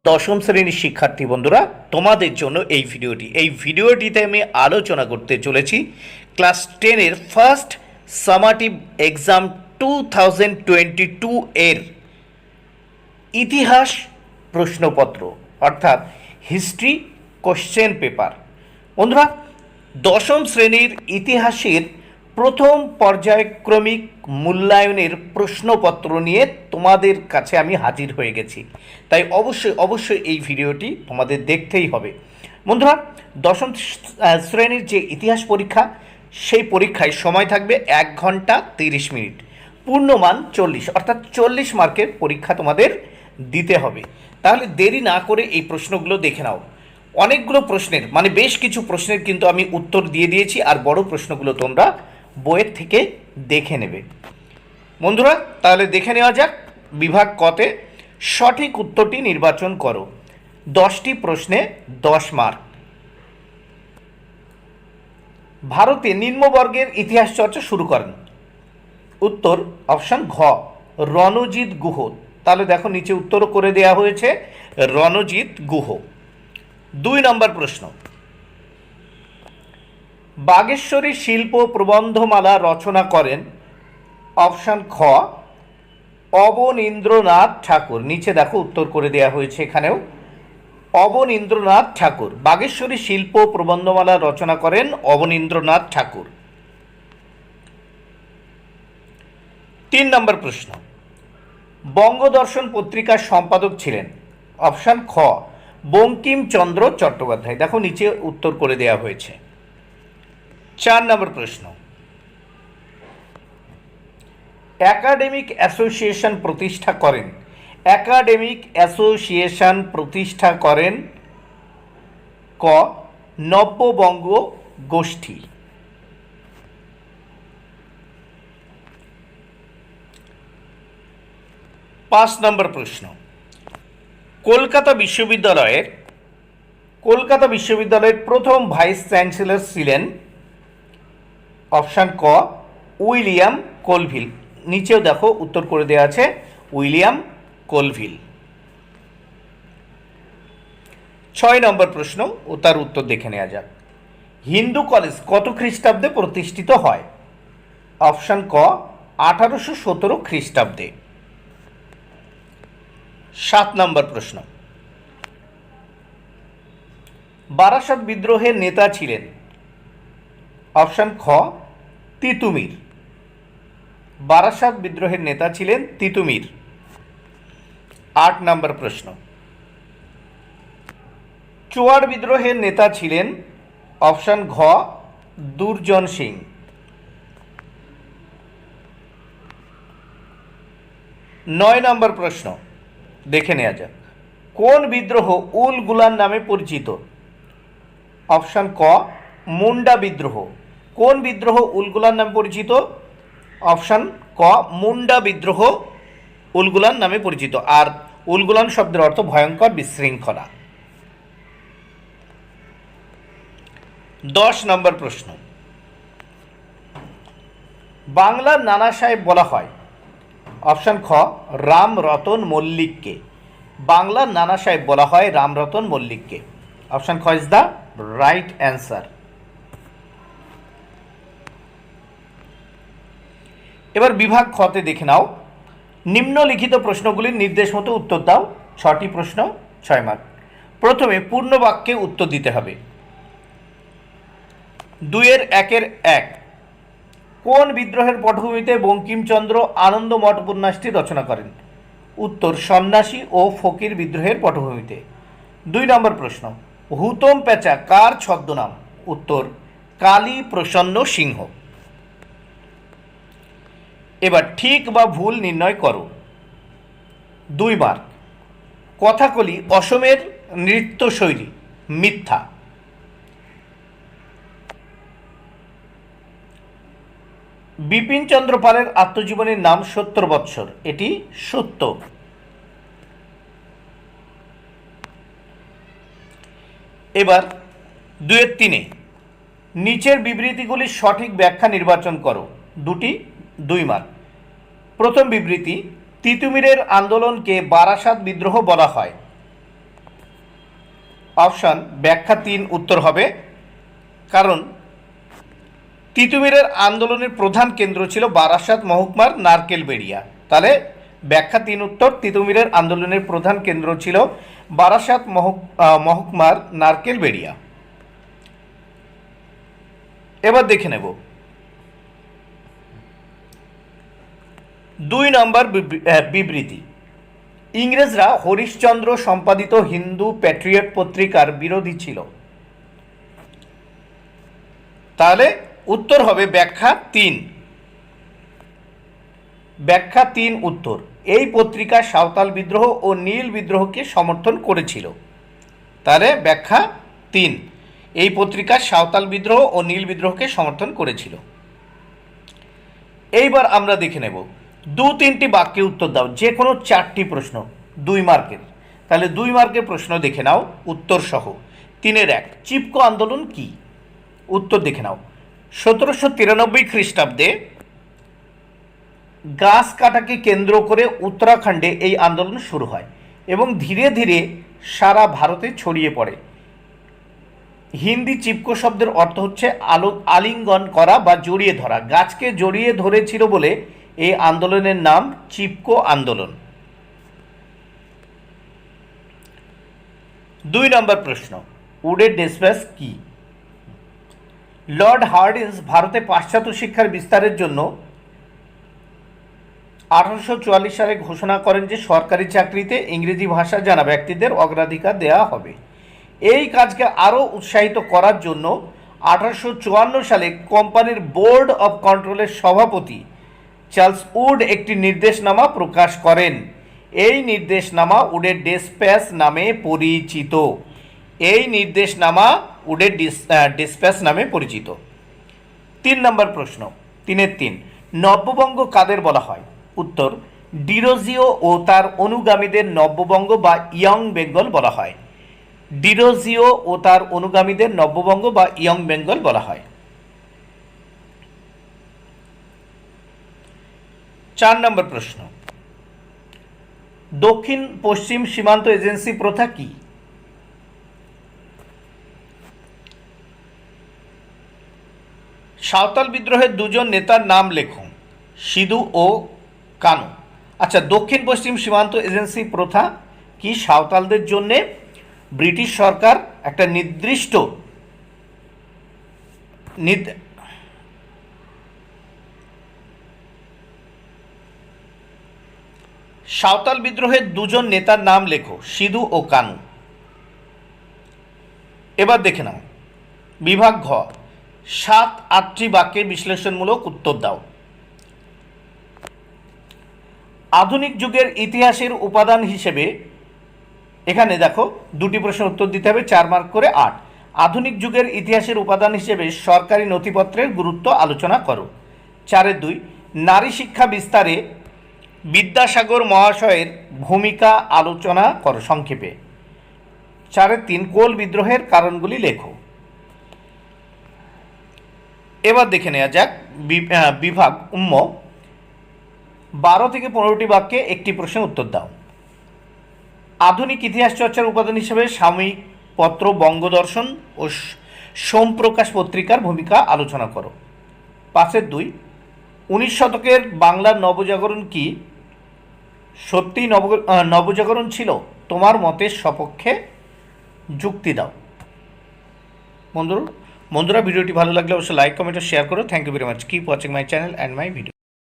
দশম শ্রেণীর শিক্ষার্থী বন্ধুরা, তোমাদের জন্য এই ভিডিওটিতে আমি আলোচনা করতে চলেছি ক্লাস 10-এর ফার্স্ট সামাটিভ এক্সাম 2022 এর ইতিহাস প্রশ্নপত্র অর্থাৎ হিস্ট্রি কোশ্চেন পেপার। বন্ধুরা, দশম শ্রেণীর ইতিহাসের প্রথম পর্যায়ক্রমিক মূল্যায়নের প্রশ্নপত্র নিয়ে তোমাদের কাছে আমি হাজির হয়ে গেছি, তাই অবশ্যই এই ভিডিওটি তোমাদের দেখতেই হবে। বন্ধুরা, দশম শ্রেণীর যে ইতিহাস পরীক্ষা, সেই পরীক্ষায় সময় থাকবে 1 ঘন্টা 30 মিনিট, পূর্ণমান 40, অর্থাৎ 40 মার্কের পরীক্ষা তোমাদের দিতে হবে। তাহলে দেরি না করে এই প্রশ্নগুলো দেখে নাও। অনেকগুলো প্রশ্নের বেশ কিছু প্রশ্নের কিন্তু আমি উত্তর দিয়ে দিয়েছি, আর বড় প্রশ্নগুলো তোমরা বইয়ের থেকে দেখে নেবে। বন্ধুরা, তাহলে দেখে নেওয়া যাক। বিভাগ কতে সঠিক উত্তরটি নির্বাচন করো। 10টি প্রশ্নে 10 মার্ক। ভারতে নিম্নবর্গের ইতিহাস চর্চা শুরু করেন। উত্তর অপশন ঘ, রণজিৎ গুহ। তাহলে দেখো, নিচে উত্তরও করে দেওয়া হয়েছে, রণজিৎ গুহ। 2 নম্বর প্রশ্ন, বাগেশ্বরী শিল্প প্রবন্ধমালা রচনা করেন। অপশন খ, অবনীন্দ্রনাথ ঠাকুর। নিচে দেখো উত্তর করে দেওয়া হয়েছে, এখানেও অবনীন্দ্রনাথ ঠাকুর। বাগেশ্বরী শিল্প প্রবন্ধমালা রচনা করেন অবনীন্দ্রনাথ ঠাকুর। 3 নম্বর প্রশ্ন, বঙ্গদর্শন পত্রিকার সম্পাদক ছিলেন। অপশন খ, বঙ্কিমচন্দ্র চট্টোপাধ্যায়। দেখো, নিচে উত্তর করে দেওয়া হয়েছে। 4 নম্বর প্রশ্ন, একাডেমিক অ্যাসোসিয়েশন প্রতিষ্ঠা করেন। একাডেমিক অ্যাসোসিয়েশন প্রতিষ্ঠা করেন ক, নব্যবঙ্গ গোষ্ঠী। 5 নম্বর প্রশ্ন, কলকাতা বিশ্ববিদ্যালয়ের প্রথম ভাইস চ্যান্সেলর ছিলেন। অপশন ক, উইলিয়াম কোলভিল। নিচেও দেখো উত্তর করে দেওয়া আছে, উইলিয়াম কোলভিল। 6 নম্বর প্রশ্ন ও তার উত্তর দেখে নেওয়া যাক। হিন্দু কলেজ কত খ্রিস্টাব্দে প্রতিষ্ঠিত হয়। অপশন ক, 1817 খ্রিস্টাব্দে। 7 নম্বর প্রশ্ন, বারাসাত বিদ্রোহের নেতা ছিলেন। অপশন খ, তিতুমির। বারাসাত বিদ্রোহের নেতা ছিলেন তিতুমির। 8 নম্বর প্রশ্ন, চুয়াড় বিদ্রোহের নেতা ছিলেন। অপশন ঘ, দুর্জন সিং। 9 নম্বর প্রশ্ন দেখে নেওয়া যাক। কোন বিদ্রোহ উল গুলান নামে পরিচিত। অপশন ক, মুন্ডা বিদ্রোহ। কোন বিদ্রোহ উল গুলান নামে পরিচিত। অপশন ক, মুন্ডা বিদ্রোহ উলগুলান নামে পরিচিত। আর উলগুলান শব্দের অর্থ ভয়ঙ্কর, বিশৃঙ্খলা। 10 নম্বর প্রশ্ন, বাংলার নানা সাহেব বলা হয়। অপশন খ, রামরতন মল্লিককে। বাংলার নানা সাহেব বলা হয় রামরতন মল্লিককে। অপশন খ ইজ দ্য রাইট অ্যান্সার। এবার বিভাগ খতে দেখে নাও। নিম্নলিখিত প্রশ্নগুলির নির্দেশ মতো উত্তর দাও। 6টি প্রশ্ন, 6 মার্ক। প্রথমে পূর্ণ বাক্যে উত্তর দিতে হবে। 2-এর 1-এর 1, কোন বিদ্রোহের পটভূমিতে বঙ্কিমচন্দ্র আনন্দমঠ উপন্যাসটি রচনা করেন। উত্তর, সন্ন্যাসী ও ফকির বিদ্রোহের পটভূমিতে। 2 নম্বর প্রশ্ন, হুতম প্যাঁচা কার ছদ্মনাম। উত্তর, কালী প্রসন্ন সিংহ। এবার ঠিক বা ভুল নির্ণয় করো। 2 মার্ক। কথাকলি অসমের নৃত্যশৈলী। মিথ্যা। বিপিনচন্দ্র পালের আত্মজীবনীর নাম 70 বৎসর। এটি সত্য। এবার 2-এর 3-এ নিচের বিবৃতিগুলির সঠিক ব্যাখ্যা নির্বাচন করো। 2টি, 2 মার্ক। প্রথম বিবৃতি, তিতুমিরের আন্দোলনকে বারাসাত বিদ্রোহ বলা হয়। অপশান ব্যাখ্যা 3 উত্তর হবে, কারণ তিতুমিরের আন্দোলনের প্রধান কেন্দ্র ছিল বারাসাত মহকুমার নারকেলবেড়িয়া। তাহলে ব্যাখ্যা 3 উত্তর, তিতুমিরের আন্দোলনের প্রধান কেন্দ্র ছিল বারাসাত মহকুমার নারকেলবেড়িয়া। এবার দেখে নেব 2 নম্বর বিবৃতি। ইংরেজরা হরিশচন্দ্র সম্পাদিত হিন্দু প্যাট্রিয়ট পত্রিকার বিরোধী ছিল। তাহলে উত্তর হবে ব্যাখ্যা 3। ব্যাখ্যা 3 উত্তর। এই পত্রিকা সাঁওতাল বিদ্রোহ ও নীল বিদ্রোহকে সমর্থন করেছিল। তাহলে ব্যাখ্যা 3, এই পত্রিকা সাঁওতাল বিদ্রোহ ও নীল বিদ্রোহকে সমর্থন করেছিল। এইবার আমরা দেখে নেব 2-3টি বাক্যে উত্তর দাও, যে কোনো 4টি প্রশ্ন 2 মার্কের। তাহলে 2 মার্কের প্রশ্ন দেখে নাও উত্তর সহ। 3-এর 1, চিপকো আন্দোলন কি? উত্তর দেখে নাও। 1793 খ্রিস্টাব্দে গাছ কাটাকে কেন্দ্র করে উত্তরাখণ্ডে এই আন্দোলন শুরু হয় এবং ধীরে ধীরে সারা ভারতে ছড়িয়ে পড়ে। হিন্দি চিপকো শব্দের অর্থ হচ্ছে আলিঙ্গন করা বা জড়িয়ে ধরা। গাছকে জড়িয়ে ধরেছিল বলে এই আন্দোলনের নাম চিপকো আন্দোলন। 2 নম্বর প্রশ্ন, উডের ডিসপ্যাচ কি? লর্ড হার্ডিঞ্জ ভারতে পাশ্চাত্য শিক্ষার বিস্তারের জন্য 1844 সালে ঘোষণা করেন যে সরকারি চাকরিতে ইংরেজি ভাষা জানা ব্যক্তিদের অগ্রাধিকার দেওয়া হবে। এই কাজকে আরও উৎসাহিত করার জন্য 1854 সালে কোম্পানির বোর্ড অফ কন্ট্রোলের সভাপতি চার্লস উড একটি নির্দেশনামা প্রকাশ করেন। এই নির্দেশনামা উডের ডিসপ্যাচ নামে পরিচিত। এই নির্দেশনামা উডের ডিসপ্যাচ নামে পরিচিত। 3 নম্বর প্রশ্ন, 3-এর 3, নব্যবঙ্গ কাদের বলা হয়? উত্তর, ডিরোজিও ও তার অনুগামীদের নব্যবঙ্গ বা ইয়ং বেঙ্গল বলা হয়। ডিরোজিও ও তার অনুগামীদের নব্যবঙ্গ বা ইয়ং বেঙ্গল বলা হয়। 4 নম্বর প্রশ্ন, দক্ষিণ পশ্চিম সীমান্ত এজেন্সি প্রথা কি? সাঁওতাল বিদ্রোহের 2জন নেতার নাম লেখো, সিধু ও কানু। আচ্ছা, দক্ষিণ পশ্চিম সীমান্ত এজেন্সি প্রথা কি? সাঁওতালদের জন্যে ব্রিটিশ সরকার একটা নির্দিষ্ট সাঁওতাল বিদ্রোহের 2জন নেতার নাম লেখো, সিধু ও কানু। এবার দেখে নাও বিভাগ ঘ, 7-8টি বাক্যের বিশ্লেষণমূলক উত্তর দাও। আধুনিক যুগের ইতিহাসের উপাদান হিসেবে, এখানে দেখো 2টি প্রশ্নের উত্তর দিতে হবে, 4 মার্ক করে 8। আধুনিক যুগের ইতিহাসের উপাদান হিসেবে সরকারি নথিপত্রের গুরুত্ব আলোচনা করো। 4-এর 2, নারী শিক্ষা বিস্তারে বিদ্যাসাগর মহাশয়ের ভূমিকা আলোচনা করো সংক্ষেপে। 4-এর 3, কোল বিদ্রোহের কারণগুলি লেখো। এবার দেখে নেওয়া যাক বিভাগ উম্ম, 12 থেকে 15টি বাক্যে একটি প্রশ্নের উত্তর দাও। আধুনিক ইতিহাস চর্চার উপাদান হিসেবে সাময়িক পত্র, বঙ্গদর্শন ও সোমপ্রকাশ পত্রিকার ভূমিকা আলোচনা করো। 5-এর 2, 19 শতকের বাংলার নবজাগরণ কি সত্যিই নবজাগরণ ছিল? তোমার মতের সপক্ষে যুক্তি দাও। বন্ধুরা ভিডিওটি ভালো লাগলে অবশ্যই লাইক, কমেন্ট ও শেয়ার করো। Thank you very much. Keep watching my channel and my video.